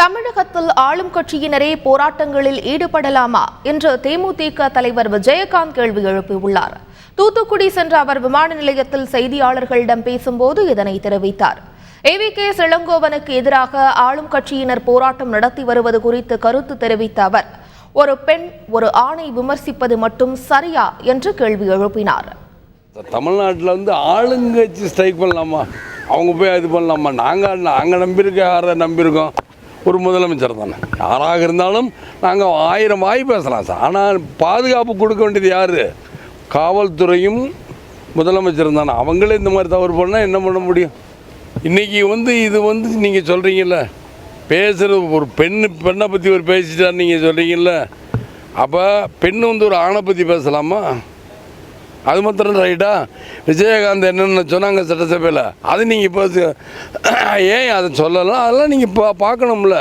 தமிழகத்தில் ஆளும் கட்சியினரே போராட்டங்களில் ஈடுபடலாமா என்று தேமுதிக தலைவர் விஜயகாந்த் கேள்வி எழுப்பியுள்ளார். தூத்துக்குடி சென்ற அவர் விமான நிலையத்தில் செய்தியாளர்களிடம் பேசும்போது இதனை தெரிவித்தார். ஏவிகே இளங்கோவனுக்கு எதிராக ஆளும் கட்சியினர் போராட்டம் நடத்தி வருவது குறித்து கருத்து தெரிவித்த அவர், ஒரு பெண் ஒரு ஆணை விமர்சிப்பது மட்டும் சரியா என்று கேள்வி எழுப்பினார். தமிழ்நாட்டில் ஆளுங்கட்சி ஸ்ட்ரைக் பண்ணலாமா, அவங்க போய் இது பண்ணலாமா? நாங்கள் நம்பியிருக்கோம், யாரை நம்பியிருக்கோம்? ஒரு முதலமைச்சர் தானே. யாராக இருந்தாலும் நாங்கள் 1000 வாய் பேசலாம் சார். ஆனால் பாதுகாப்பு கொடுக்க வேண்டியது யார்? காவல்துறையும் முதலமைச்சர் தானே. அவங்களே இந்த மாதிரி தவறு பண்ணால் என்ன பண்ண முடியும்? இன்றைக்கி இது நீங்கள் சொல்கிறீங்கல்ல, பேசுகிறது ஒரு பெண்ணை பற்றி ஒரு பேசிட்டார் நீங்கள் சொல்கிறீங்கல்ல, அப்போ பெண் ஒரு ஆணை பற்றி பேசலாமா? அது மாத்திரம் ரைட்டா? விஜயகாந்த் என்னென்ன சொன்னாங்க சட்டசபையில், அது நீங்கள் இப்போ ஏன் அதை சொல்லலாம்? அதெல்லாம் நீங்கள் பார்க்கணும்ல.